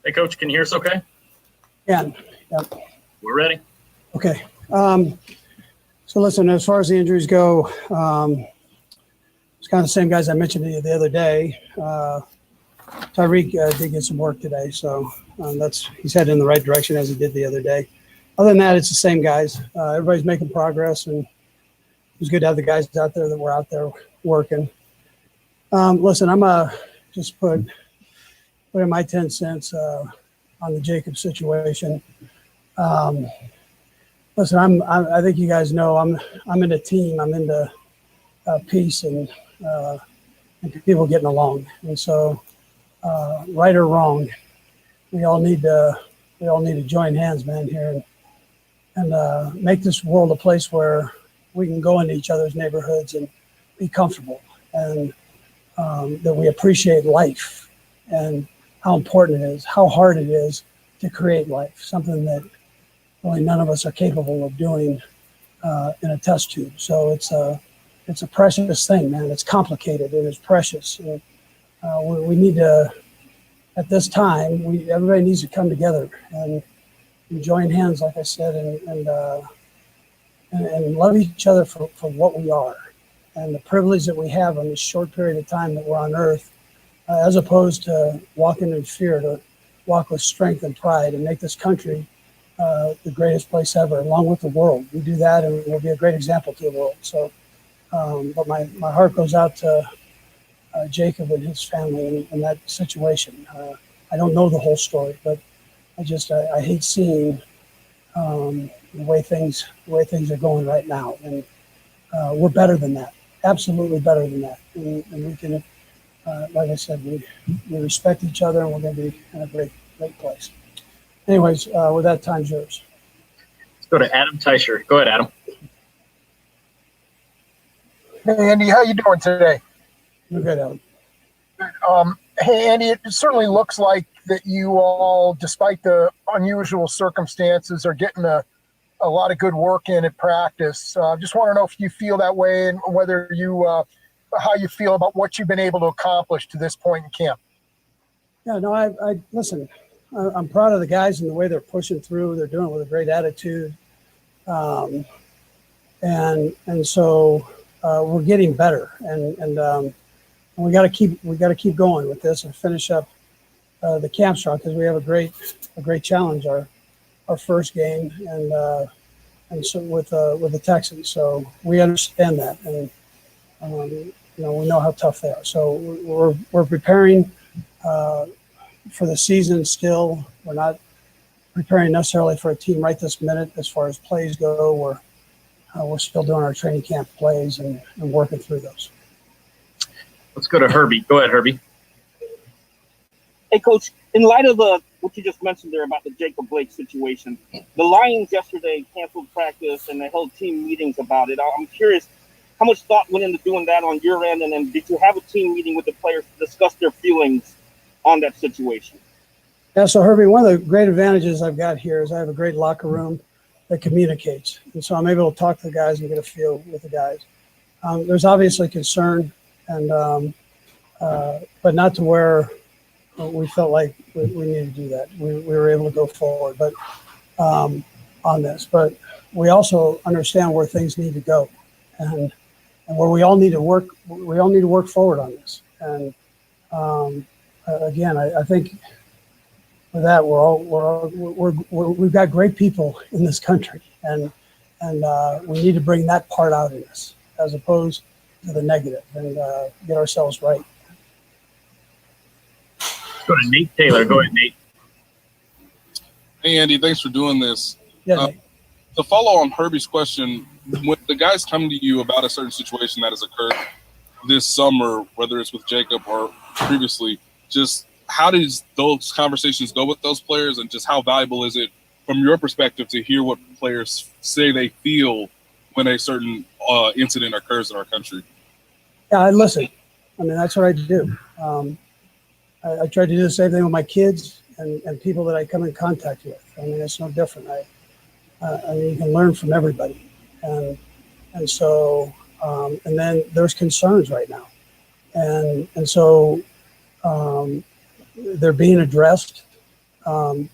Hey, Coach, can you hear us okay? Yeah. We're ready. Okay. So listen, as far as the injuries go, it's kind of the same guys I mentioned to you the other day. Tyreek did get some work today, so he's headed in the right direction as he did the other day. Other than that, it's the same guys. Everybody's making progress, and it was good to have the guys out there that were out there working. Listen, I'm just put in my 10 cents on the Jacob situation. Listen, I think you guys know I'm into team. I'm into peace and people getting along. And so, right or wrong, we all need to join hands, man, here and make this world a place where we can go into each other's neighborhoods and be comfortable, and that we appreciate life and how important it is, how hard it is to create life, something that really none of us are capable of doing in a test tube. So it's a precious thing, man. It's complicated and it's precious. And, we need to, at this time, everybody needs to come together and join hands, like I said, and love each other for what we are and the privilege that we have in this short period of time that we're on Earth, as opposed to walking in fear, to walk with strength and pride and make this country the greatest place ever, along with the world. We do that, and we'll be a great example to the world. So, but my heart goes out to Jacob and his family in that situation. I don't know the whole story, but I hate seeing the way things are going right now, and we're better than that. Absolutely better than that, and we can. Like I said, we respect each other, and we're going to be in a great place. Anyways, with that, time's yours. Let's go to Adam Teicher. Go ahead, Adam. Hey, Andy, how you doing today? You're good, Adam. Hey, Andy, it certainly looks like that you all, despite the unusual circumstances, are getting a lot of good work in at practice. Just want to know if you feel that way and whether how you feel about what you've been able to accomplish to this point in camp. Yeah, no, I listen. I'm proud of the guys and the way they're pushing through. They're doing it with a great attitude, and so we're getting better. And we got to keep going with this and finish up the camp strong, because we have a great challenge our first game and so with the Texans. So we understand that, and we know how tough they are. So we're preparing for the season still. We're not preparing necessarily for a team right this minute as far as plays go. We're still doing our training camp plays and working through those. Let's go to Herbie. Go ahead, Herbie. Hey, Coach, in light of what you just mentioned there about the Jacob Blake situation, the Lions yesterday canceled practice and they held team meetings about it. I'm curious, how much thought went into doing that on your end? And then did you have a team meeting with the players to discuss their feelings on that situation? Yeah, so Herbie, one of the great advantages I've got here is I have a great locker room that communicates. And so I'm able to talk to the guys and get a feel with the guys. There's obviously concern, and but not to where we felt like we needed to do that. We were able to go forward, but on this. But we also understand where things need to go, and where we all need to work. We all need to work forward on this. And again, I think with that, we've got great people in this country, and we need to bring that part out in us as opposed to the negative, and get ourselves right. Go to Nate Taylor. Go ahead, Nate. Hey, Andy, thanks for doing this. Yeah. To follow on Herbie's question, when the guys come to you about a certain situation that has occurred this summer, whether it's with Jacob or previously, just how does those conversations go with those players, and just how valuable is it from your perspective to hear what players say they feel when a certain incident occurs in our country? Yeah, I listen. I mean, that's what I do. I try to do the same thing with my kids and people that I come in contact with. I mean, it's no different. I mean, you can learn from everybody, and so and then there's concerns right now, and so they're being addressed. and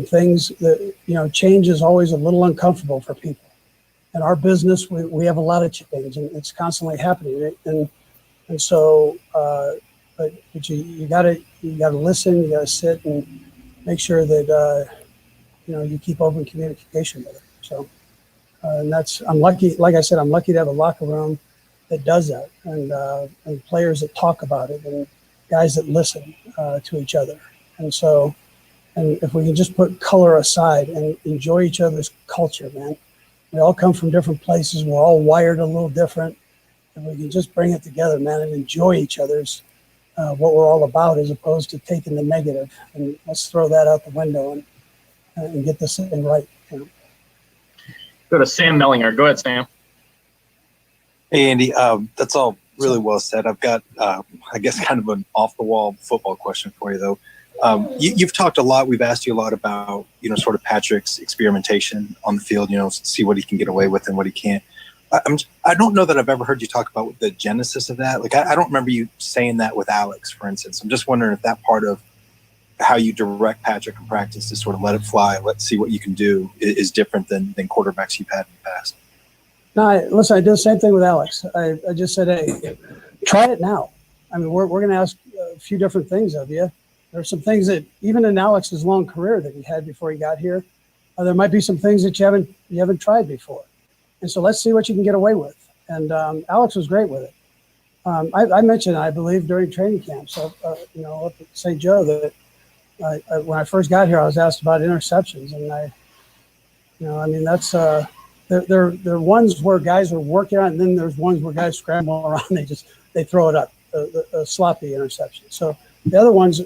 things that, change is always a little uncomfortable for people. In our business, we have a lot of change, and it's constantly happening. And so, but you gotta listen. You gotta sit and make sure that you keep open communication with it. So, and I'm lucky. Like I said, I'm lucky to have a locker room that does that, and players that talk about it, and guys that listen to each other. And so, and if we can just put color aside and enjoy each other's culture, man. We all come from different places. We're all wired a little different. And we can just bring it together, man, and enjoy each other's, what we're all about, as opposed to taking the negative. And let's throw that out the window and get this thing right. Go to Sam Mellinger. Go ahead, Sam. Hey, Andy. That's all really well said. I've got, I guess, kind of an off-the-wall football question for you, though. You've talked a lot. We've asked you a lot about, sort of Patrick's experimentation on the field, see what he can get away with and what he can't. I don't know that I've ever heard you talk about the genesis of that. Like, I don't remember you saying that with Alex, for instance. I'm just wondering if that part of how you direct Patrick in practice to sort of let it fly, let's see what you can do, is different than quarterbacks you've had in the past. No, listen, I did the same thing with Alex. I just said, hey, try it now. I mean, we're going to ask a few different things of you. There are some things that, even in Alex's long career that he had before he got here, there might be some things that you haven't tried before. And so let's see what you can get away with. And Alex was great with it. I mentioned, I believe, during training camp, so, up at St. Joe, that when I first got here, I was asked about interceptions. And that's there are ones where guys are working on it, and then there's ones where guys scramble around. They throw it up, a sloppy interception. So the other ones,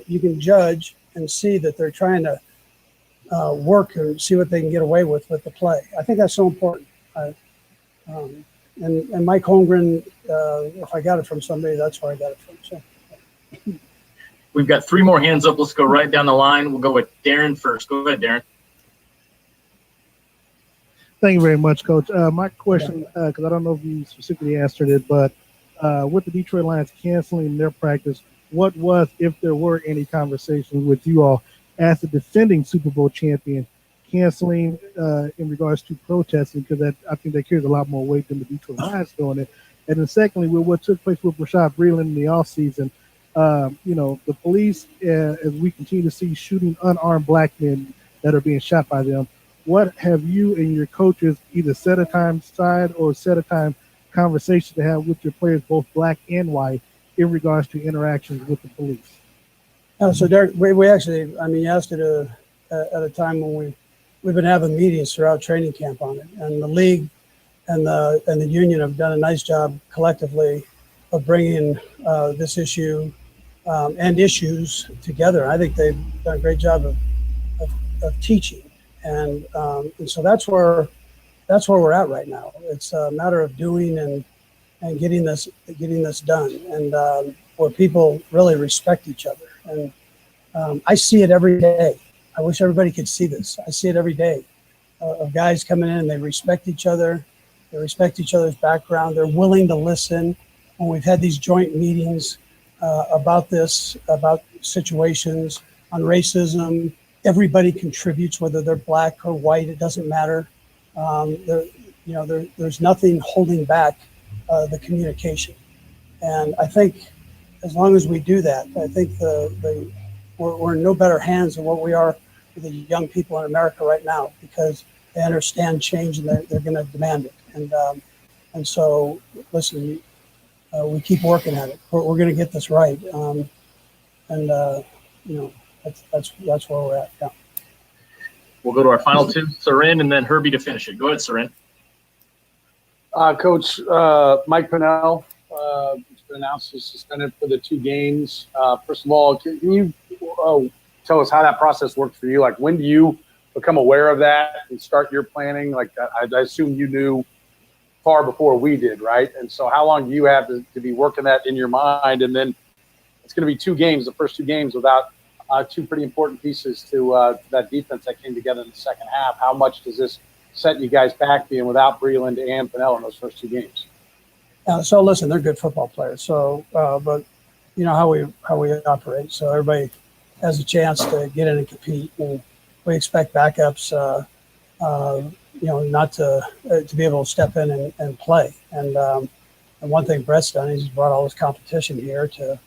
you can judge and see that they're trying to work or see what they can get away with the play. I think that's so important. And Mike Holmgren, if I got it from somebody, that's where I got it from. So. We've got 3 more hands up. Let's go right down the line. We'll go with Darren first. Go ahead, Darren. Thank you very much, Coach. My question, because I don't know if you specifically answered it, but with the Detroit Lions canceling their practice, what was, if there were any conversations with you all as the defending Super Bowl champion, canceling in regards to protesting, because I think that carries a lot more weight than the Detroit Lions doing it. And then secondly, with what took place with Rashad Breeland in the offseason, the police, as we continue to see shooting unarmed black men that are being shot by them, what have you and your coaches either set a time aside or set a time conversation to have with your players, both black and white, in regards to interactions with the police? So Derek, we actually, you asked it at a time when we've been having meetings throughout training camp on it, and the league and the union have done a nice job collectively of bringing this issue and issues together. I think they've done a great job of teaching, and so that's where we're at right now. It's a matter of doing and getting this done, and where people really respect each other. And I see it every day. I wish everybody could see this. I see it every day of guys coming in, and they respect each other. They respect each other's background. They're willing to listen. When we've had these joint meetings about situations on racism, everybody contributes, whether they're black or white. It doesn't matter. There's nothing holding back the communication. And I think as long as we do that, I think we're in no better hands than what we are with the young people in America right now, because they understand change and they're going to demand it. And so, listen, we keep working at it. We're going to get this right. That's where we're at. Yeah. We'll go to our final 2, Sarin, and then Herbie to finish it. Go ahead, Sarin. Coach, Mike Pennell has been announced as suspended for the 2 games. First of all, can you tell us how that process worked for you? Like, when do you become aware of that and start your planning? Like, I assume you knew far before we did, right? And so how long do you have to be working that in your mind? And then it's going to be 2 games, the first 2 games, without 2 pretty important pieces to that defense that came together in the second half. How much does this set you guys back being without Breeland and Pennell in those first 2 games? So listen, they're good football players. So, but you know how we operate. So everybody has a chance to get in and compete. And we expect backups, not to be able to step in and play. And one thing Brett's done is he's brought all this competition here to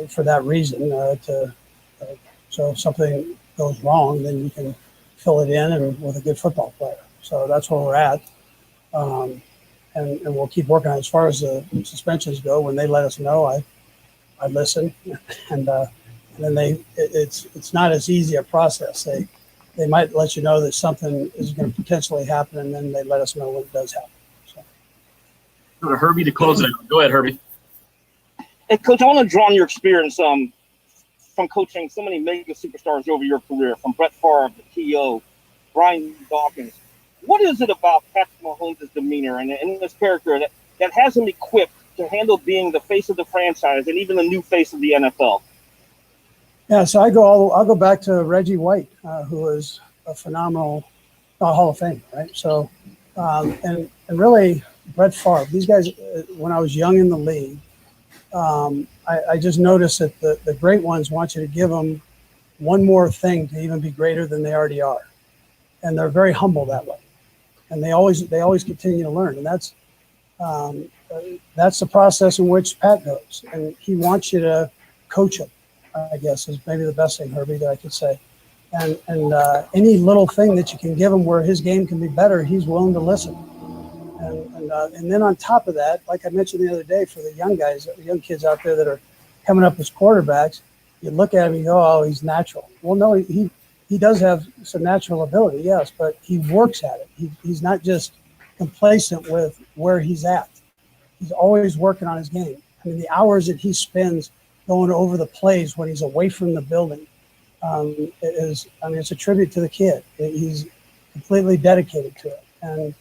for that reason. So if something goes wrong, then you can fill it in and with a good football player. So that's where we're at. And we'll keep working on it. As far as the suspensions go, when they let us know, I listen, and then it's not as easy a process. They might let you know that something is going to potentially happen, and then they let us know when it does happen. So. Go to Herbie to close it out. Go ahead, Herbie. Hey, Coach, I want to draw on your experience from coaching so many mega superstars over your career, from Brett Favre to T.O., Brian Dawkins. What is it about Patrick Mahomes' demeanor and his character that has him equipped to handle being the face of the franchise and even the new face of the NFL? Yeah, so I'll go back to Reggie White, who was a phenomenal Hall of Fame, right? So, and really Brett Favre. These guys, when I was young in the league, I just noticed that the great ones want you to give them one more thing to even be greater than they already are, and they're very humble that way, and they always continue to learn, and that's the process in which Pat goes, and he wants you to coach him. I guess is maybe the best thing, Herbie, that I could say. And any little thing that you can give him where his game can be better, he's willing to listen. And then on top of that, like I mentioned the other day, for the young guys, the young kids out there that are coming up as quarterbacks, you look at him and you go, oh, he's natural. Well, no, he does have some natural ability, yes, but he works at it. He's not just complacent with where he's at. He's always working on his game. I mean, the hours that he spends going over the plays when he's away from the building it's a tribute to the kid. He's completely dedicated to it. And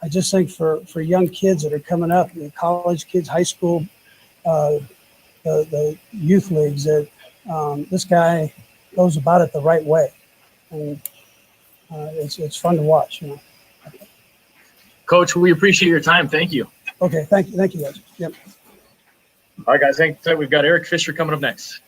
I just think for young kids that are coming up, college kids, high school, the youth leagues, that this guy goes about it the right way. And it's fun to watch. Coach, we appreciate your time. Thank you. Okay, thank you guys. Yep. All right, guys. Thanks. We've got Eric Fisher coming up next.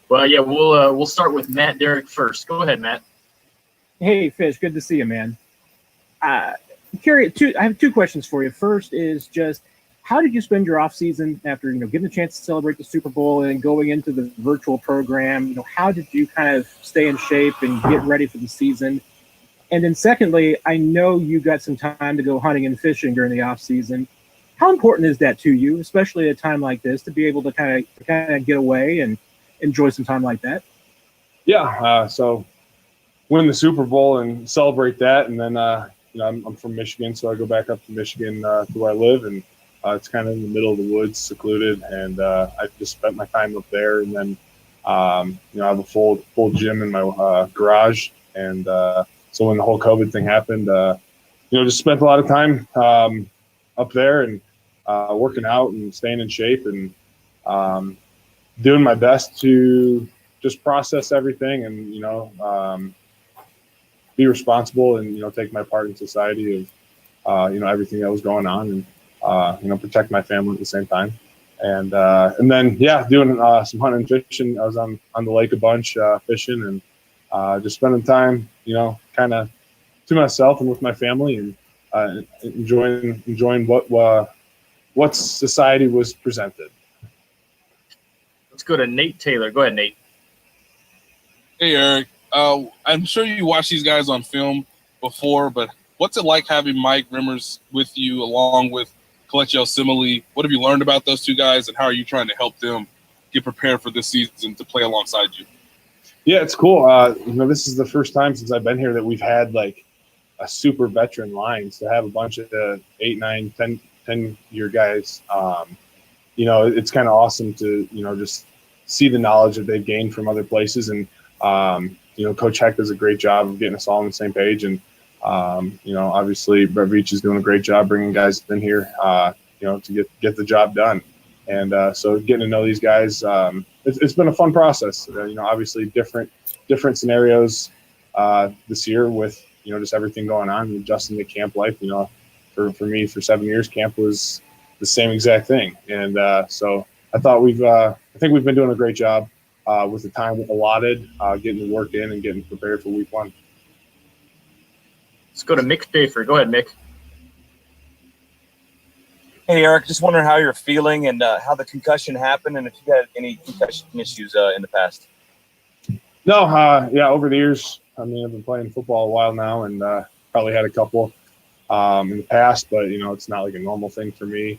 Well, yeah, we'll start with Matt Derrick first. Go ahead, Matt. Hey, Fish, good to see you, man. I'm curious. I have two questions for you. First is just, how did you spend your off season after getting a chance to celebrate the Super Bowl and going into the virtual program? How did you kind of stay in shape and get ready for the season? And then secondly, I know you got some time to go hunting and fishing during the off season. How important is that to you, especially at a time like this, to be able to kind of get away and enjoy some time like that? Yeah. So win the Super Bowl and celebrate that, and then I'm from Michigan, so I go back up to Michigan to where I live, and it's kind of in the middle of the woods, secluded, and I just spent my time up there. And then I have a full gym in my garage, and so when the whole COVID thing happened, just spent a lot of time up there and working out and staying in shape and doing my best to just process everything and be responsible and take my part in society of everything that was going on and protect my family at the same time. And then doing some hunting and fishing. I was on the lake a bunch fishing and just spending time kind of to myself and with my family and enjoying what society was presented. Let's go to Nate Taylor. Go ahead, Nate. Hey, Eric. I'm sure you watched these guys on film before, but what's it like having Mike Rimmers with you along with Kelechi Osemele? What have you learned about those two guys, and how are you trying to help them get prepared for this season to play alongside you? Yeah, it's cool. This is the first time since I've been here that we've had like a super veteran line. To have a bunch of 8, 9, 10-year guys, it's kind of awesome to just see the knowledge that they've gained from other places. And Coach Heck does a great job of getting us all on the same page. And obviously Brett Veach is doing a great job bringing guys in here, to get the job done. And so getting to know these guys, it's been a fun process. Obviously different scenarios this year with just everything going on, adjusting to camp life. For me, for 7 years, camp was the same exact thing. And so I thought I think we've been doing a great job with the time allotted, getting the work in and getting prepared for week 1. Let's go to Mick Schaefer. Go ahead, Mick. Hey, Eric, just wondering how you're feeling and how the concussion happened and if you had any concussion issues in the past. No, over the years, I've been playing football a while now and probably had a couple in the past, but, it's not like a normal thing for me.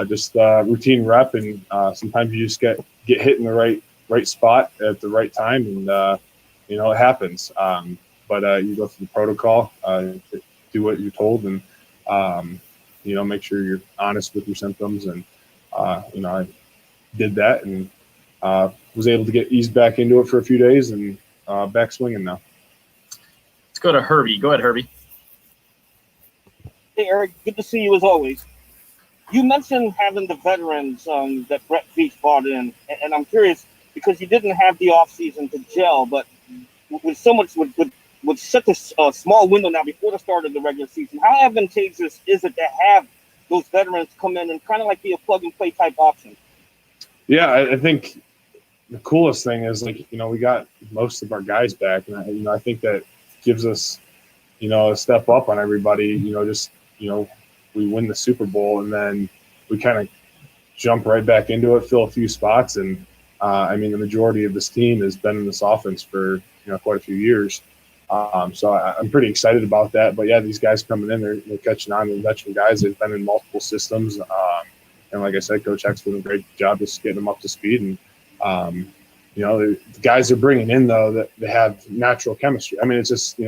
Just routine rep, and sometimes you just get hit in the right spot at the right time, and, it happens. But you go through the protocol, do what you're told, and, make sure you're honest with your symptoms. And, I did that and was able to get eased back into it for a few days and back swinging now. Let's go to Herbie. Go ahead, Herbie. Hey, Eric, good to see you as always. You mentioned having the veterans that Brett Veach brought in, and I'm curious because you didn't have the offseason to gel, but with so much with such a small window now before the start of the regular season, how advantageous is it to have those veterans come in and kind of like be a plug-and-play type option? Yeah, I think the coolest thing is, we got most of our guys back, and I think that gives us, a step up on everybody. We win the Super Bowl, and then we kind of jump right back into it, fill a few spots, and the majority of this team has been in this offense for quite a few years. So I'm pretty excited about that. But yeah, these guys coming in, they're catching on. The veteran guys, they've been in multiple systems, and like I said, Coach Heck's doing a great job just getting them up to speed. And the guys they're bringing in, though, that they have natural chemistry. It's just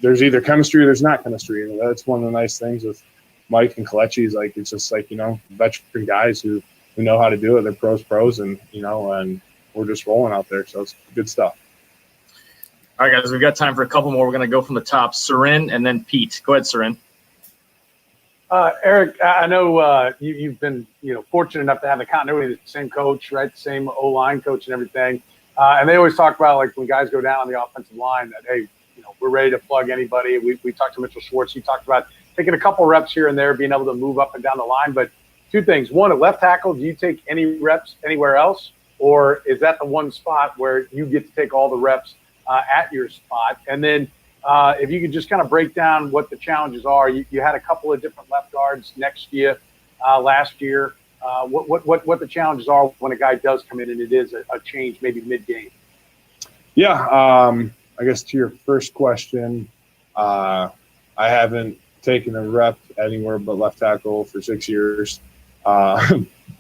there's either chemistry or there's not chemistry. And that's one of the nice things with Mike and Kelechi is it's just veteran guys who know how to do it. They're pros, and and we're just rolling out there. So it's good stuff. All right, guys, we've got time for a couple more. We're going to go from the top. Surin and then Pete. Go ahead, Surin. Eric, I know you've been fortunate enough to have the continuity of the same coach, right? The same O-line coach and everything. And they always talk about when guys go down on the offensive line that, hey, we're ready to plug anybody. We talked to Mitchell Schwartz. He talked about taking a couple reps here and there, being able to move up and down the line. But two things. One, at left tackle, do you take any reps anywhere else? or is that the one spot where you get to take all the reps at your spot? And then if you could just kind of break down what the challenges are. You had a couple of different left guards next to you last year. What the challenges are when a guy does come in and it is a change maybe mid-game? Yeah, I guess to your first question, I haven't taken a rep anywhere but left tackle for 6 years.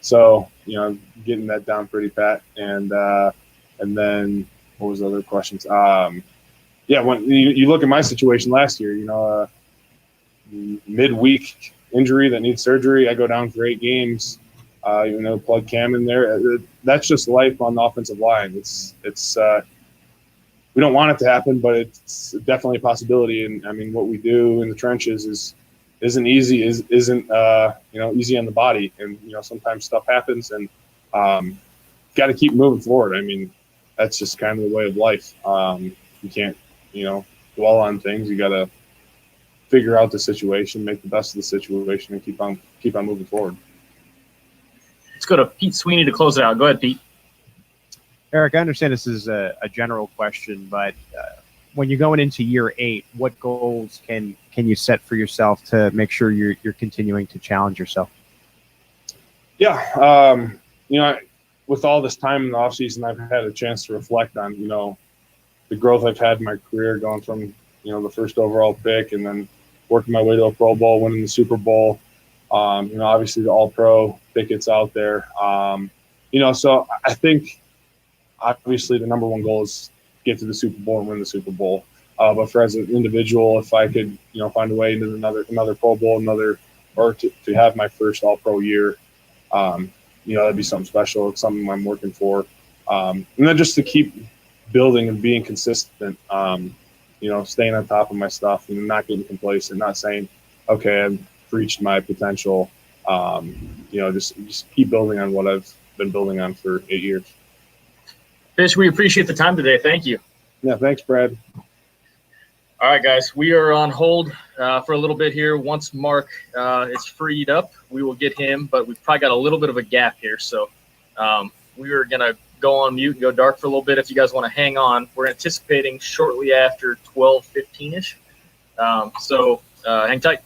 So, getting that down pretty pat. And then what was the other questions? Yeah, when you look at my situation last year, midweek injury that needs surgery, I go down for 8 games. Plug Cam in there. That's just life on the offensive line. It's we don't want it to happen, but it's definitely a possibility. And I mean, what we do in the trenches isn't easy. Isn't easy on the body. And sometimes stuff happens, and got to keep moving forward. I mean, that's just kind of the way of life. You can't dwell on things. You got to figure out the situation, make the best of the situation, and keep on moving forward. Let's go to Pete Sweeney to close it out. Go ahead, Pete. Eric, I understand this is a general question, but when you're going into year 8, what goals can you set for yourself to make sure you're continuing to challenge yourself? Yeah, with all this time in the offseason, I've had a chance to reflect on, the growth I've had in my career, going from, the first overall pick and then working my way to a Pro Bowl, winning the Super Bowl. Obviously the All-Pro tickets out there. So I think obviously the number one goal is get to the Super Bowl and win the Super Bowl. But for as an individual, if I could, find a way into another Pro Bowl, or to have my first All-Pro year, that'd be something special. It's something I'm working for. And then just to keep building and being consistent, staying on top of my stuff and not getting complacent, not saying, okay, I've reached my potential. Just keep building on what I've been building on for 8 years. Fish, we appreciate the time today. Thank you. Yeah, thanks, Brad. All right, guys, we are on hold for a little bit here. Once Mark is freed up, we will get him, but we've probably got a little bit of a gap here. So we are going to go on mute and go dark for a little bit if you guys want to hang on. We're anticipating shortly after 12:15-ish. So hang tight.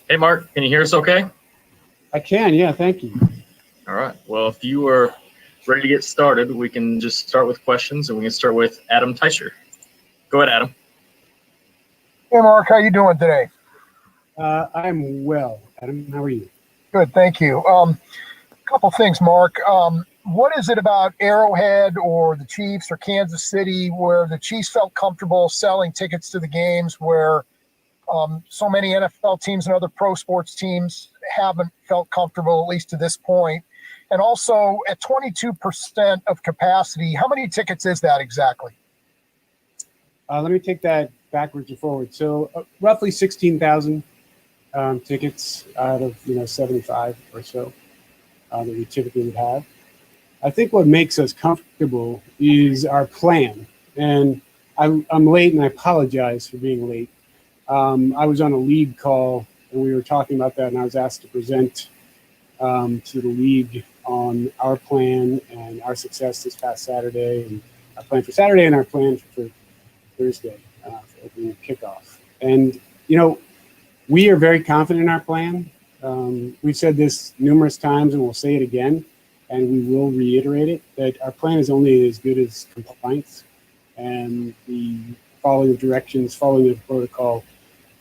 Hey, Mark, can you hear us okay? I can, yeah, thank you. All right. Well, if you are ready to get started, we can just start with questions, and we can start with Adam Teicher. Go ahead, Adam. Hey, Mark, how you doing today? I'm well. Adam, how are you? Good, thank you. Couple things, Mark. What is it about Arrowhead or the Chiefs or Kansas City where the Chiefs felt comfortable selling tickets to the games where so many NFL teams and other pro sports teams haven't felt comfortable, at least to this point? And also, at 22% of capacity, how many tickets is that exactly? Let me take that backwards and forward. So roughly 16,000 tickets out of 75 or so that we typically would have. I think what makes us comfortable is our plan. And I'm late, and I apologize for being late. I was on a league call, and we were talking about that, and I was asked to present to the league on our plan and our success this past Saturday, and our plan for Saturday and our plan for Thursday for opening kickoff. And, we are very confident in our plan. We've said this numerous times, and we'll say it again, and we will reiterate it, that our plan is only as good as compliance and the following of directions, following the protocol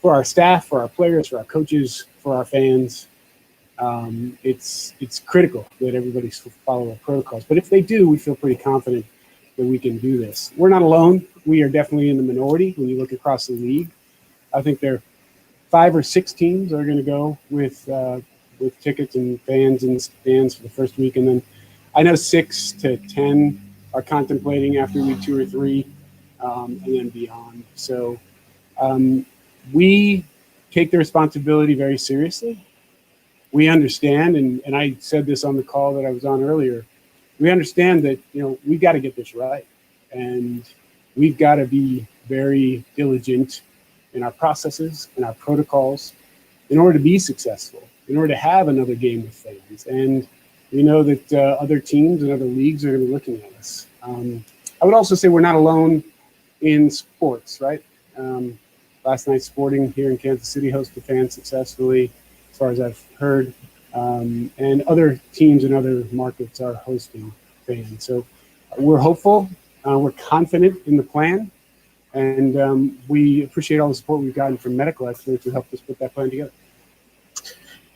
for our staff, for our players, for our coaches, for our fans. It's critical that everybody follow our protocols. But if they do, we feel pretty confident that we can do this. We're not alone. We are definitely in the minority when you look across the league. I think there are 5 or 6 teams that are going to go with tickets and fans in the stands for the first week. And then I know 6 to 10 are contemplating after week 2 or 3 and then beyond. So we take the responsibility very seriously. We understand, and I said this on the call that I was on earlier, we understand that, we've got to get this right. And we've got to be very diligent in our processes and our protocols in order to be successful, in order to have another game with fans. And we know that other teams and other leagues are going to be looking at us. I would also say we're not alone in sports, right? Last night, Sporting here in Kansas City hosted fans successfully, as far as I've heard. And other teams in other markets are hosting fans. So we're hopeful. We're confident in the plan. And we appreciate all the support we've gotten from medical experts who helped us put that plan together.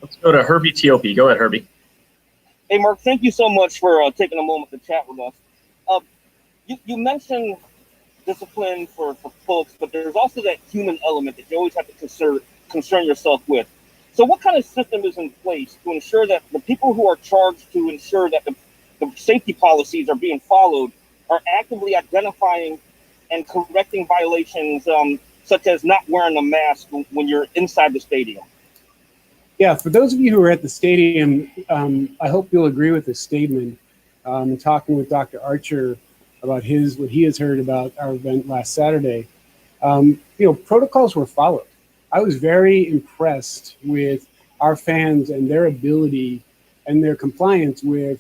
Let's go to Herbie Tiopi. Go ahead, Herbie. Hey, Mark, thank you so much for taking a moment to chat with us. You mentioned discipline for folks, but there's also that human element that you always have to concern yourself with. So what kind of system is in place to ensure that the people who are charged to ensure that the safety policies are being followed are actively identifying and correcting violations, such as not wearing a mask when you're inside the stadium? Yeah, for those of you who are at the stadium, I hope you'll agree with this statement. Talking with Dr. Archer about what he has heard about our event last Saturday, protocols were followed. I was very impressed with our fans and their ability and their compliance with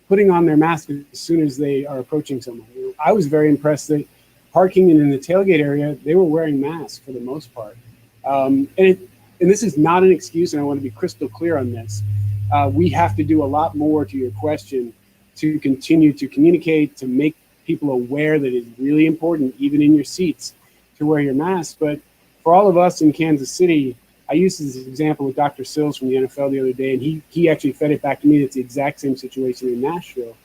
putting on their mask as soon as they are approaching someone. I was very impressed that parking in the tailgate area, they were wearing masks for the most part. And this is not an excuse, and I want to be crystal clear on this. We have to do a lot more, to your question, to continue to communicate, to make people aware that it's really important, even in your seats, to wear your mask. But for all of us in Kansas City, I used this example with Dr. Sills from the NFL the other day, and he actually fed it back to me. It's the exact same situation in Nashville.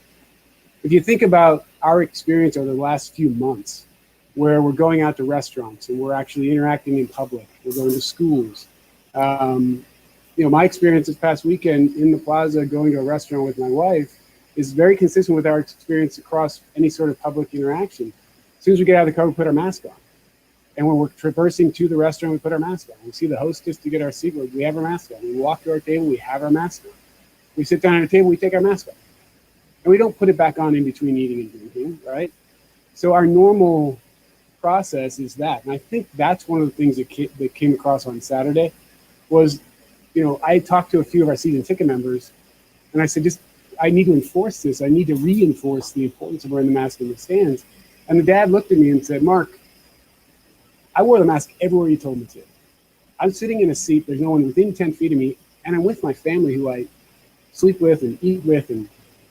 If you think about our experience over the last few months, where we're going out to restaurants and we're actually interacting in public, we're going to schools. My experience this past weekend in the plaza going to a restaurant with my wife is very consistent with our experience across any sort of public interaction. As soon as we get out of the car, we put our mask on. And when we're traversing to the restaurant, we put our mask on. We see the hostess to get our seat, we have our mask on. We walk to our table, we have our mask on. We sit down at a table, we take our mask off. And we don't put it back on in between eating and drinking, right? So our normal process is that. And I think that's one of the things that came across on Saturday was, I talked to a few of our season ticket members, and I said, I need to enforce this. I need to reinforce the importance of wearing the mask in the stands. And the dad looked at me and said, Mark, I wore the mask everywhere you told me to. I'm sitting in a seat, there's no one within 10 feet of me, and I'm with my family who I sleep with and eat with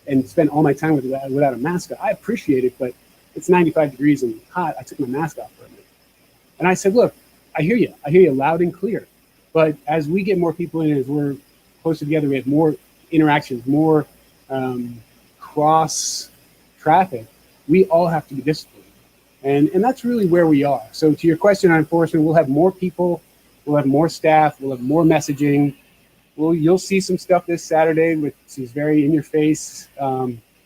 and spend all my time with without a mask on. I appreciate it, but it's 95 degrees and hot. I took my mask off for a minute. And I said, look, I hear you. I hear you loud and clear. But as we get more people in, as we're closer together, we have more interactions, more cross traffic. We all have to be disciplined. And that's really where we are. So to your question on enforcement, we'll have more people, we'll have more staff, we'll have more messaging. You'll see some stuff this Saturday with some very in-your-face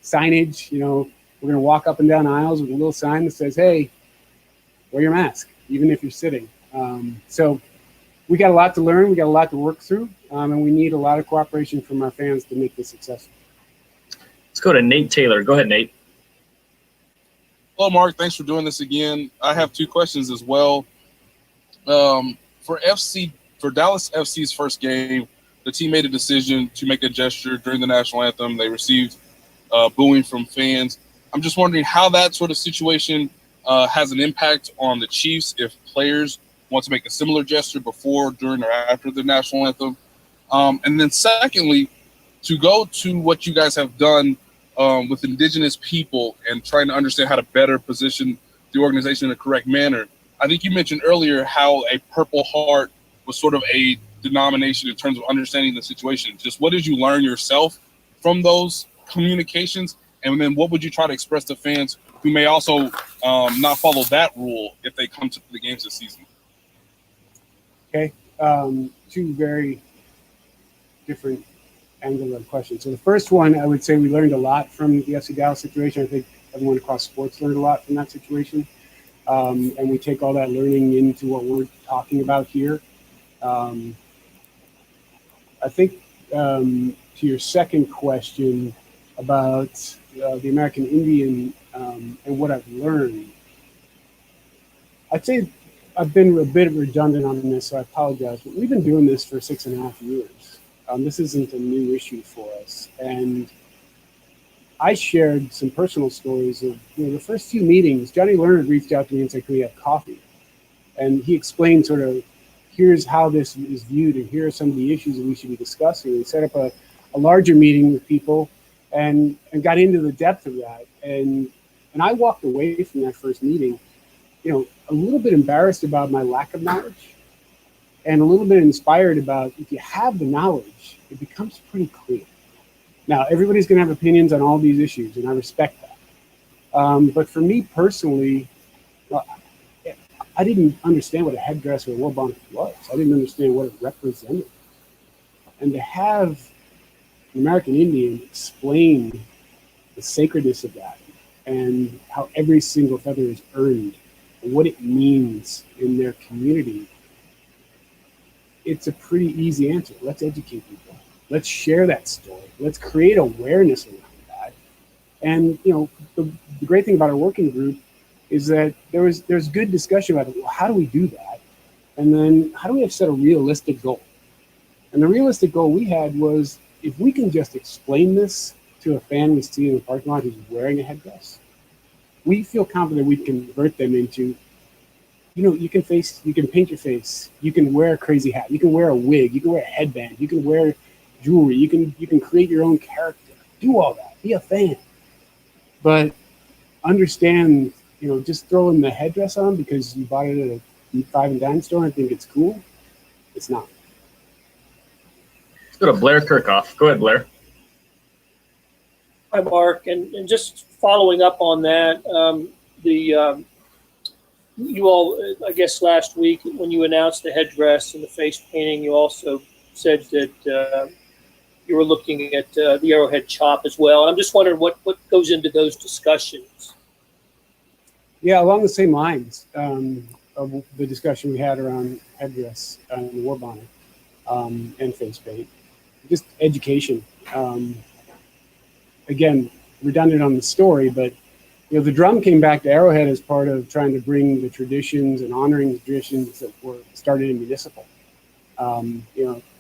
signage. You know, we're going to walk up and down aisles with a little sign that says, hey, wear your mask, even if you're sitting. So we got a lot to learn. We got a lot to work through. And we need a lot of cooperation from our fans to make this successful. Let's go to Nate Taylor. Go ahead, Nate. Hello, Mark. Thanks for doing this again. I have two questions as well. For Dallas FC's first game, the team made a decision to make a gesture during the national anthem. They received booing from fans. I'm just wondering how that sort of situation has an impact on the Chiefs if players want to make a similar gesture before, during, or after the national anthem. And then secondly, to go to what you guys have done with indigenous people and trying to understand how to better position the organization in a correct manner. I think you mentioned earlier how a Purple Heart was sort of a denomination in terms of understanding the situation. Just what did you learn yourself from those communications? And then what would you try to express to fans who may also not follow that rule if they come to the games this season? Okay, two very different angle of the question. So the first one, I would say we learned a lot from the FC Dallas situation. I think everyone across sports learned a lot from that situation. And we take all that learning into what we're talking about here. I think to your second question about the American Indian and what I've learned, I'd say I've been a bit redundant on this, so I apologize. But we've been doing this for 6.5 years. This isn't a new issue for us. And I shared some personal stories of, the first few meetings, Johnny Leonard reached out to me and said, can we have coffee? And he explained sort of, here's how this is viewed and here are some of the issues that we should be discussing. We set up a larger meeting with people and got into the depth of that. And I walked away from that first meeting, a little bit embarrassed about my lack of knowledge and a little bit inspired about if you have the knowledge, it becomes pretty clear. Now, everybody's going to have opinions on all these issues, and I respect that. But for me personally, I didn't understand what a headdress or a war bonnet was. I didn't understand what it represented. And to have an American Indian explain the sacredness of that and how every single feather is earned and what it means in their community, it's a pretty easy answer. Let's educate people. Let's share that story. Let's create awareness around that. And the great thing about our working group is that there's good discussion about, well, how do we do that? And then how do we have set a realistic goal? And the realistic goal we had was, if we can just explain this to a fan we see in the parking lot who's wearing a headdress, we feel confident we can convert them into, you can paint your face, you can wear a crazy hat, you can wear a wig, you can wear a headband, you can wear jewelry, you can create your own character, do all that, be a fan. But understand, just throwing the headdress on because you bought it at a five and dime store and think it's cool, it's not. Let's go to Blair Kirchhoff. Go ahead, Blair. Hi, Mark. And just following up on that, you all, I guess last week when you announced the headdress and the face painting, you also said that you were looking at the Arrowhead chop as well. And I'm just wondering what goes into those discussions. Yeah, along the same lines of the discussion we had around headdress and the war bonnet and face paint. Just education. Again, redundant on the story, but the drum came back to Arrowhead as part of trying to bring the traditions and honoring the traditions that were started in municipal.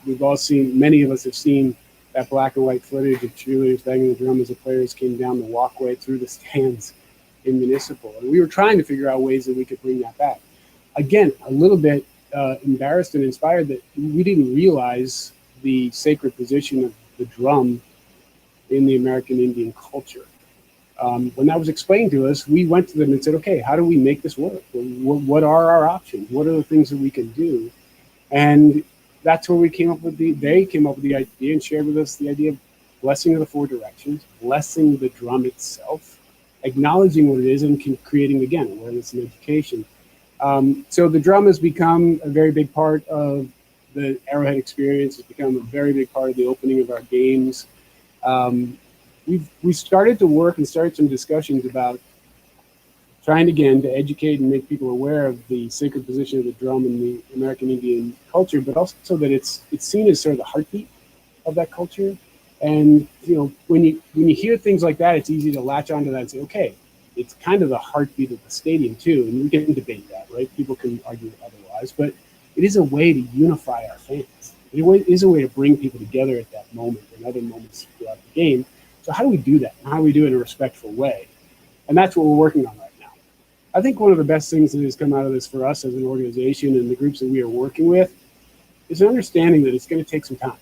We've all seen, many of us have seen that black and white footage of cheerleaders banging the drum as the players came down the walkway through the stands in municipal. And we were trying to figure out ways that we could bring that back. Again, a little bit embarrassed and inspired that we didn't realize the sacred position of the drum in the American Indian culture. When that was explained to us, we went to them and said, okay, how do we make this work? What are our options? What are the things that we can do? And that's where they came up with the idea and shared with us the idea of blessing of the four directions, blessing the drum itself, acknowledging what it is, and creating, again, awareness and education. So the drum has become a very big part of the Arrowhead experience. It's become a very big part of the opening of our games. We started to work and started some discussions about trying again to educate and make people aware of the sacred position of the drum in the American Indian culture, but also so that it's seen as sort of the heartbeat of that culture. And when you hear things like that, it's easy to latch onto that and say, okay, it's kind of the heartbeat of the stadium too. And we can debate that, right? People can argue otherwise, but it is a way to unify our fans. It is a way to bring people together at that moment and other moments throughout the game. So how do we do that? And how do we do it in a respectful way? And that's what we're working on right now. I think one of the best things that has come out of this for us as an organization and the groups that we are working with is an understanding that it's going to take some time.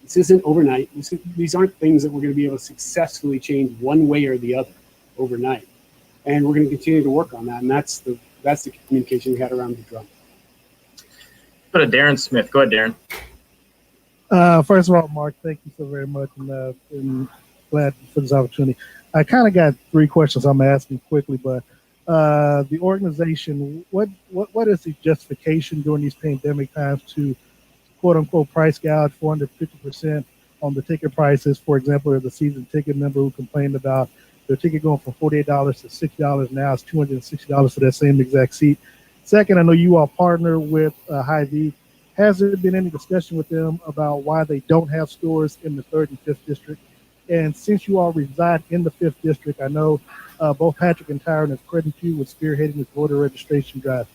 This isn't overnight. These aren't things that we're going to be able to successfully change one way or the other overnight. And we're going to continue to work on that. And that's the communication we had around the drum. Go to Darren Smith. Go ahead, Darren. First of all, Mark, thank you so very much, and glad for this opportunity. I kind of got three questions I'm asking quickly, but the organization, what is the justification during these pandemic times to quote unquote price gouge 450% on the ticket prices? For example, there's a season ticket member who complained about their ticket going from $48 to $60. Now it's $260 for that same exact seat. Second, I know you all partner with Hy-Vee. Has there been any discussion with them about why they don't have stores in the 3rd and 5th district? And since you all reside in the 5th district, I know both Patrick and Tyron have credited you with spearheading this voter registration drive.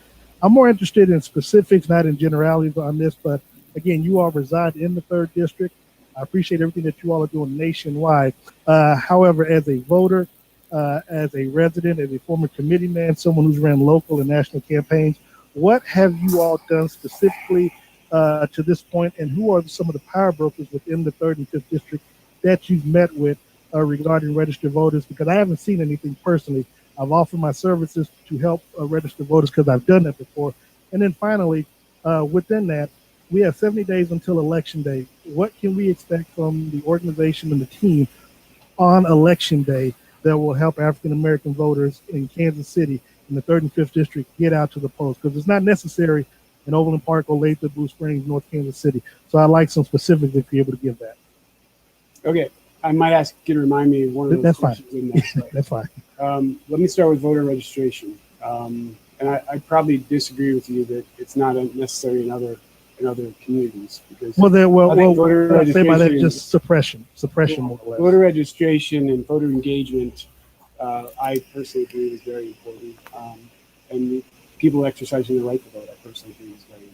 I'm more interested in specifics, not in generalities on this, but again, you all reside in the 3rd district. I appreciate everything that you all are doing nationwide. However, as a voter, as a resident, as a former committee man, someone who's ran local and national campaigns, what have you all done specifically to this point, and who are some of the power brokers within the 3rd and 5th district that you've met with regarding registered voters? Because I haven't seen anything personally. I've offered my services to help registered voters because I've done that before. And then finally, within that, we have 70 days until Election Day. What can we expect from the organization and the team on Election Day that will help African-American voters in Kansas City in the 3rd and 5th district get out to the polls? Because it's not necessary in Overland Park or Lathrop, Blue Springs, North Kansas City. So I'd like some specifics if you're able to give that. Okay. I might ask you to remind me of one of those questions in there. So, That's fine. Let me start with voter registration. And I probably disagree with you that it's not necessary in other communities, because voter registration, say by that just suppression more or less. Voter registration and voter engagement, I personally believe is very important. And people exercising the right to vote, I personally think is very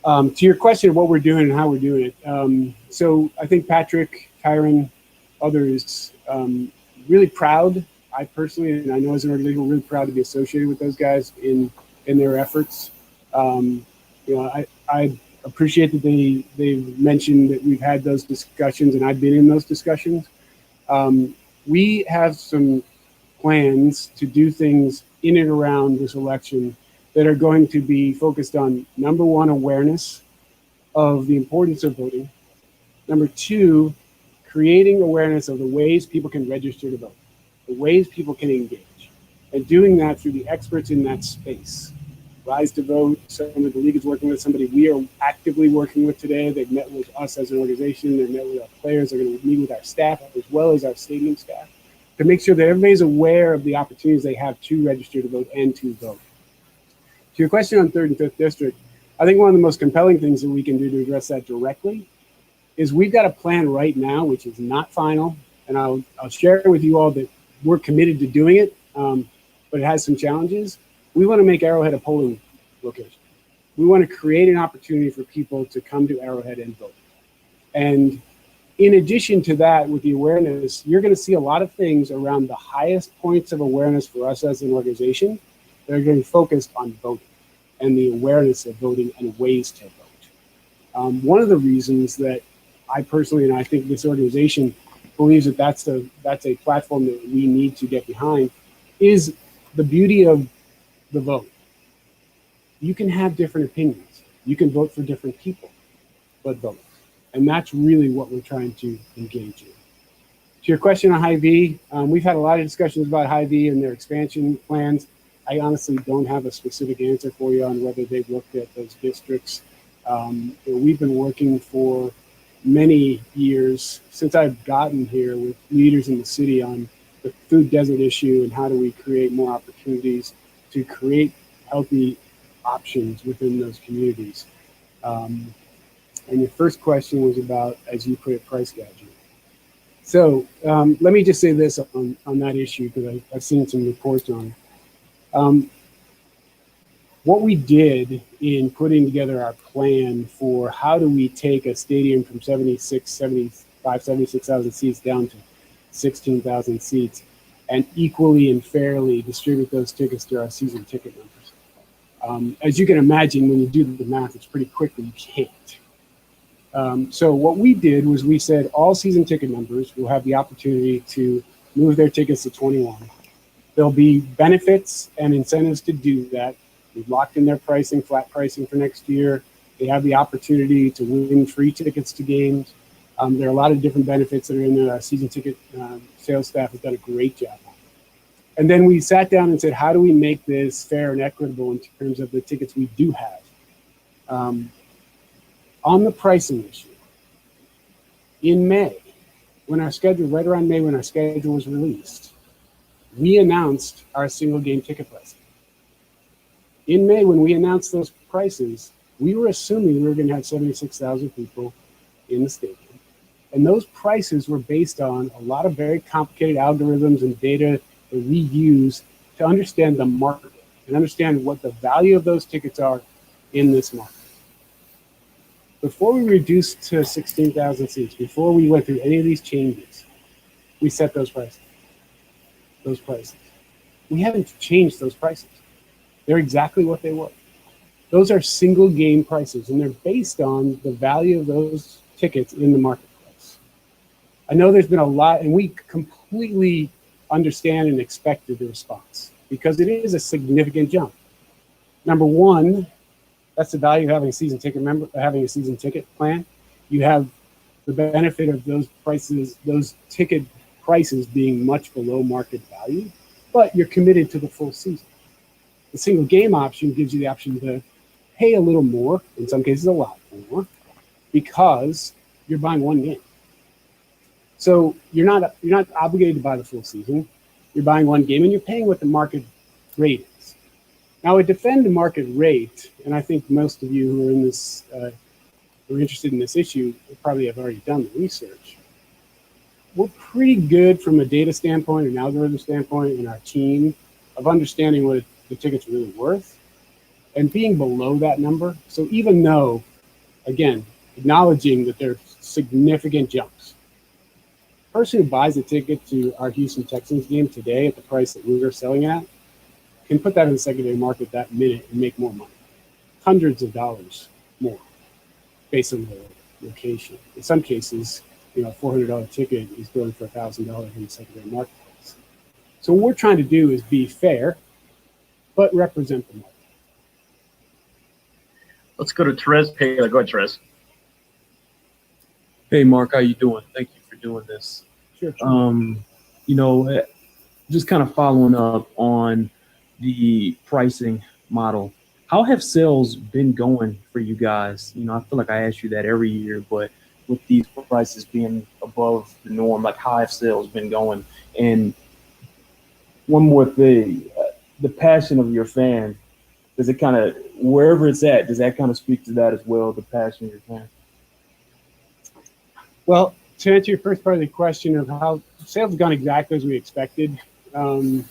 important. To your question of what we're doing and how we're doing it, so I think Patrick, Tyron, others, really proud. I personally, and I know as an organization, we're really proud to be associated with those guys in their efforts. I appreciate that they've mentioned that we've had those discussions, and I've been in those discussions. We have some plans to do things in and around this election that are going to be focused on, number one, awareness of the importance of voting. Number two, creating awareness of the ways people can register to vote, the ways people can engage, and doing that through the experts in that space. Rise to Vote, somebody the league is working with, somebody we are actively working with today. They've met with us as an organization. They've met with our players. They're going to meet with our staff as well as our stadium staff to make sure that everybody's aware of the opportunities they have to register to vote and to vote. To your question on 3rd and 5th district, I think one of the most compelling things that we can do to address that directly is we've got a plan right now, which is not final, and I'll share with you all that we're committed to doing it, but it has some challenges. We want to make Arrowhead a polling location. We want to create an opportunity for people to come to Arrowhead and vote. And in addition to that, with the awareness, you're going to see a lot of things around the highest points of awareness for us as an organization that are going to be focused on voting. and the awareness of voting and ways to vote. One of the reasons that I personally, and I think this organization believes that that's a platform that we need to get behind, is the beauty of the vote. You can have different opinions. You can vote for different people, but vote. And that's really what we're trying to engage in. To your question on Hy-Vee, we've had a lot of discussions about Hy-Vee and their expansion plans. I honestly don't have a specific answer for you on whether they've looked at those districts. We've been working for many years since I've gotten here with leaders in the city on the food desert issue and how do we create more opportunities to create healthy options within those communities. And your first question was about, as you put it, price gouging. So let me just say this on that issue, because I've seen some reports on it. What we did in putting together our plan for how do we take a stadium from 76,000 seats down to 16,000 seats and equally and fairly distribute those tickets to our season ticket members. As you can imagine, when you do the math, it's pretty quickly you can't. So what we did was we said all season ticket members will have the opportunity to move their tickets to 21. There'll be benefits and incentives to do that. We've locked in their pricing, flat pricing for next year. They have the opportunity to win free tickets to games. There are a lot of different benefits that are in there. Our season ticket sales staff has done a great job on it. And then we sat down and said, how do we make this fair and equitable in terms of the tickets we do have? On the pricing issue, in May, right around May when our schedule was released, we announced our single game ticket pricing. In May, when we announced those prices, we were assuming we were going to have 76,000 people in the stadium. And those prices were based on a lot of very complicated algorithms and data that we use to understand the market and understand what the value of those tickets are in this market. Before we reduced to 16,000 seats, before we went through any of these changes, we set those prices. We haven't changed those prices. They're exactly what they were. Those are single game prices, and they're based on the value of those tickets in the marketplace. I know there's been a lot, and we completely understand and expected the response because it is a significant jump. Number one, that's the value of having a season ticket plan. You have the benefit of those prices, those ticket prices being much below market value, but you're committed to the full season. The single game option gives you the option to pay a little more, in some cases a lot more, because you're buying one game. So you're not obligated to buy the full season. You're buying one game and you're paying what the market rate is. Now, I defend the market rate, and I think most of you who are in this, who are interested in this issue, probably have already done the research. We're pretty good from a data standpoint, an algorithm standpoint, in our team of understanding what the ticket's really worth and being below that number. So even though, again, acknowledging that there are significant jumps, the person who buys a ticket to our Houston Texans game today at the price that we were selling at can put that in the secondary market that minute and make more money, hundreds of dollars more based on the location. In some cases, a $400 ticket is going for $1,000 in the secondary marketplace. So what we're trying to do is be fair, but represent the market. Let's go to Therese Taylor. Go ahead, Therese. Hey, Mark, how you doing? Thank you for doing this. Sure. Just kind of following up on the pricing model. How have sales been going for you guys? I feel like I ask you that every year, but with these prices being above the norm, like how have sales been going? And one more thing, the passion of your fans, does it kind of, wherever it's at, does that kind of speak to that as well, the passion of your fans? Well, to answer your first part of the question of how sales have gone exactly as we expected, I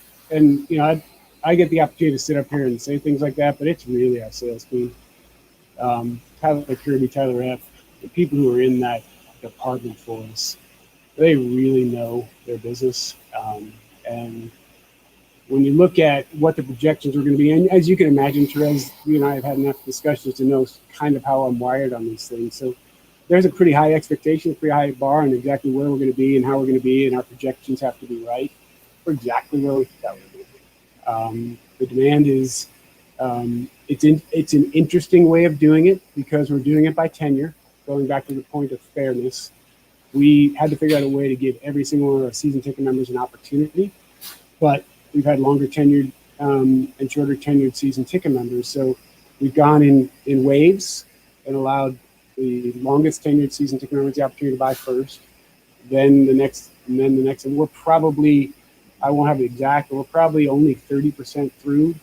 get the opportunity to sit up here and say things like that, but it's really our sales team. Tyler Kirby, Tyler F., the people who are in that department for us, they really know their business. And when you look at what the projections are going to be, and as you can imagine, Therese, you and I have had enough discussions to know kind of how I'm wired on these things. So there's a pretty high expectation, a pretty high bar on exactly where we're going to be and how we're going to be, and our projections have to be right for exactly where we thought we were going to be. The demand is, it's an interesting way of doing it because we're doing it by tenure, going back to the point of fairness. We had to figure out a way to give every single one of our season ticket members an opportunity, but we've had longer tenured and shorter tenured season ticket members. So we've gone in waves and allowed the longest tenured season ticket members the opportunity to buy first, then the next, and we're probably, I won't have the exact, but we're probably only 30% through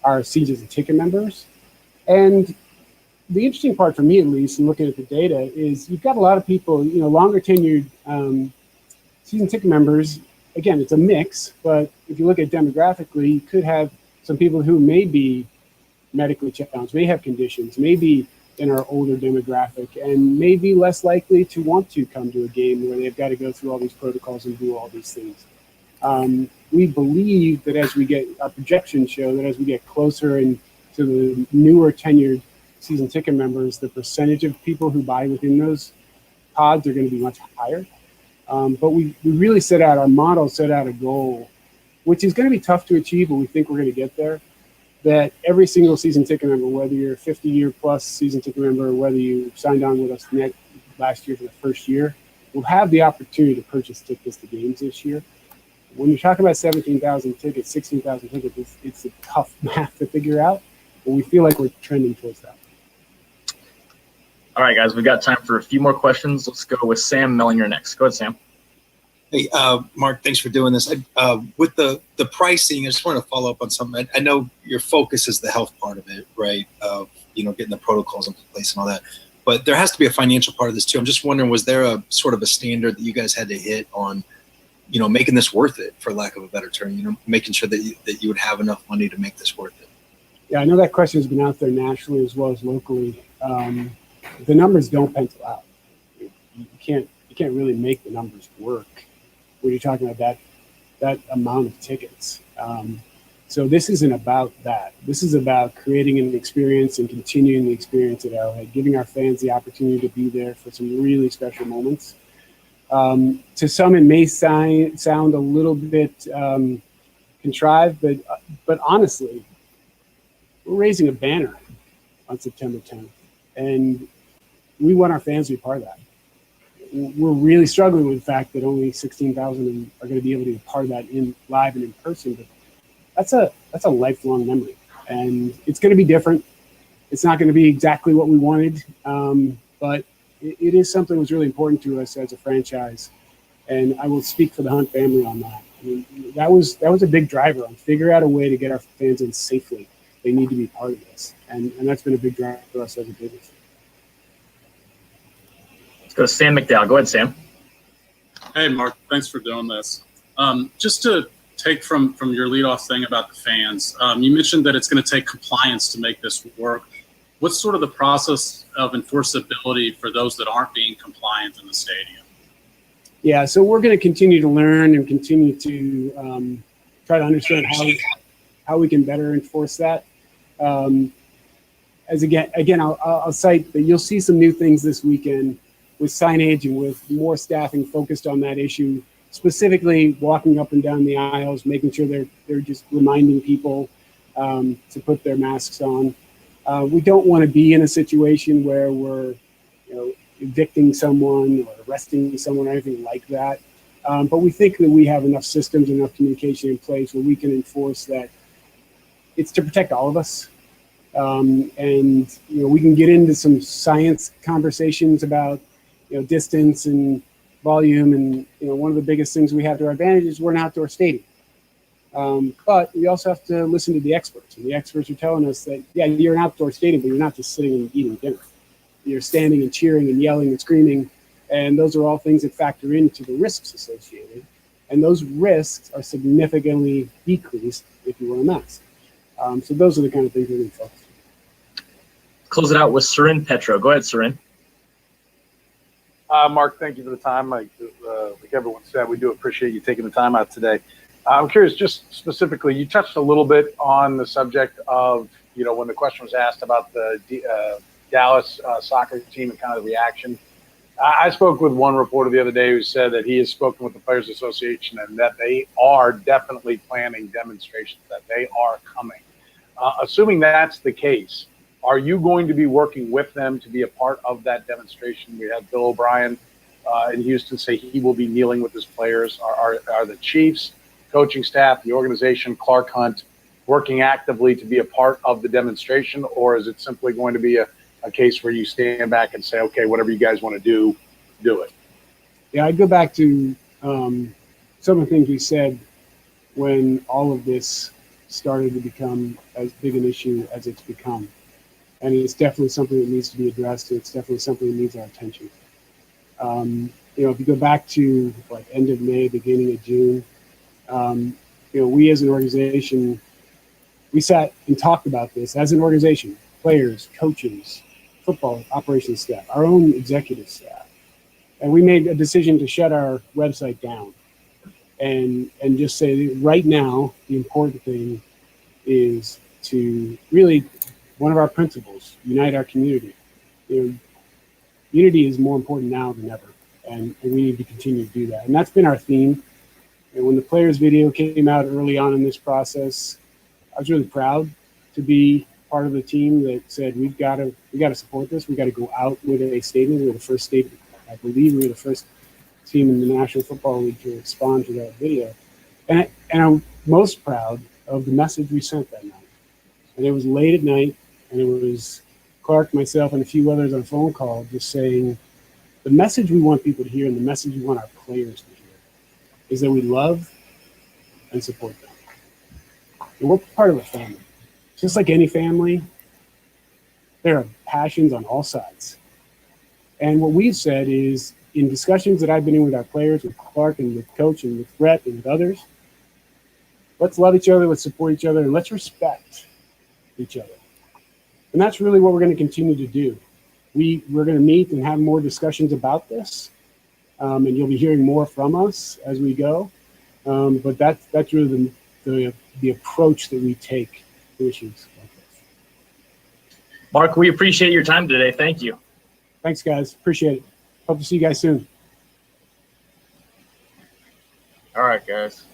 our season ticket members. And the interesting part for me, at least, in looking at the data, is you've got a lot of people, longer tenured season ticket members. Again, it's a mix, but if you look at demographically, you could have some people who may be medically challenged, may have conditions, may be in our older demographic, and may be less likely to want to come to a game where they've got to go through all these protocols and do all these things. We believe that as we get, our projections show that as we get closer and to the newer tenured season ticket members, the percentage of people who buy within those pods are going to be much higher. But we really set out, our model set out a goal, which is going to be tough to achieve, but we think we're going to get there, that every single season ticket member, whether you're a 50-year plus season ticket member, or whether you signed on with us last year for the first year, will have the opportunity to purchase tickets to games this year. When you're talking about 17,000 tickets, 16,000 tickets, it's a tough math to figure out, but we feel like we're trending towards that. All right, guys, we've got time for a few more questions. Let's go with Sam Mellinger next. Go ahead, Sam. Hey, Mark, thanks for doing this. With the pricing, I just want to follow up on something. I know your focus is the health part of it, right? Getting the protocols in place and all that. But there has to be a financial part of this too. I'm just wondering, was there a sort of a standard that you guys had to hit on, making this worth it, for lack of a better term, making sure that you would have enough money to make this worth it? Yeah, I know that question has been out there nationally as well as locally. The numbers don't pencil out. You can't really make the numbers work when you're talking about that amount of tickets. So this isn't about that. This is about creating an experience and continuing the experience at Arrowhead, giving our fans the opportunity to be there for some really special moments. To some, it may sound a little bit contrived, but honestly, we're raising a banner on September 10th, and we want our fans to be part of that. We're really struggling with the fact that only 16,000 are going to be able to be part of that in live and in person, but that's a lifelong memory, and it's going to be different. It's not going to be exactly what we wanted, but it is something that was really important to us as a franchise, and I will speak for the Hunt family on that. I mean, that was a big driver on figure out a way to get our fans in safely. They need to be part of this, and that's been a big driver for us as a business. Let's go to Sam McDowell. Go ahead, Sam. Hey, Mark. Thanks for doing this. Just to take from your leadoff thing about the fans, you mentioned that it's going to take compliance to make this work. What's sort of the process of enforceability for those that aren't being compliant in the stadium? Yeah, so we're going to continue to learn and continue to try to understand how we can better enforce that. Again, I'll cite that you'll see some new things this weekend with signage and with more staffing focused on that issue, specifically walking up and down the aisles, making sure they're just reminding people to put their masks on. We don't want to be in a situation where we're evicting someone or arresting someone or anything like that. But we think that we have enough systems, enough communication in place where we can enforce that. It's to protect all of us. And we can get into some science conversations about distance and volume, and one of the biggest things we have to our advantage is we're an outdoor stadium. But we also have to listen to the experts, and the experts are telling us that you're an outdoor stadium, but you're not just sitting and eating dinner. You're standing and cheering and yelling and screaming, and those are all things that factor into the risks associated, and those risks are significantly decreased if you wear a mask. So those are the kind of things we're going to focus on. Close it out with Surin Petro. Go ahead, Surin. Mark, thank you for the time. Like everyone said, we do appreciate you taking the time out today. I'm curious, just specifically, you touched a little bit on the subject of, when the question was asked about the Dallas soccer team and kind of the reaction. I spoke with one reporter the other day who said that he has spoken with the Players Association and that they are definitely planning demonstrations, that they are coming. Assuming that's the case, are you going to be working with them to be a part of that demonstration? We had Bill O'Brien in Houston say he will be kneeling with his players. Are the Chiefs, coaching staff, the organization, Clark Hunt, working actively to be a part of the demonstration, or is it simply going to be a case where you stand back and say, okay, whatever you guys want to do it? Yeah, I'd go back to some of the things we said when all of this started to become as big an issue as it's become. And it's definitely something that needs to be addressed. It's definitely something that needs our attention. If you go back to end of May, beginning of June, we as an organization, we sat and talked about this as an organization, players, coaches, football operations staff, our own executive staff. And we made a decision to shut our website down and just say right now, the important thing is to really, one of our principles, unite our community. Unity is more important now than ever, and we need to continue to do that. And that's been our theme. And when the players video came out early on in this process, I was really proud to be part of the team that said we got to support this. We got to go out with a statement. We were the first statement. I believe we were the first team in the National Football League to respond to that video. And I'm most proud of the message we sent that night. And it was late at night, and it was Clark, myself, and a few others on a phone call just saying the message we want people to hear and the message we want our players to hear is that we love and support them. And we're part of a family. Just like any family, there are passions on all sides. And what we've said is, in discussions that I've been in with our players, with Clark and with Coach and with Brett and with others, let's love each other, let's support each other, and let's respect each other. And that's really what we're going to continue to do. We're going to meet and have more discussions about this, and you'll be hearing more from us as we go. But that's really the approach that we take to issues like this. Mark, we appreciate your time today. Thank you. Thanks, guys. Appreciate it. Hope to see you guys soon. All right, guys.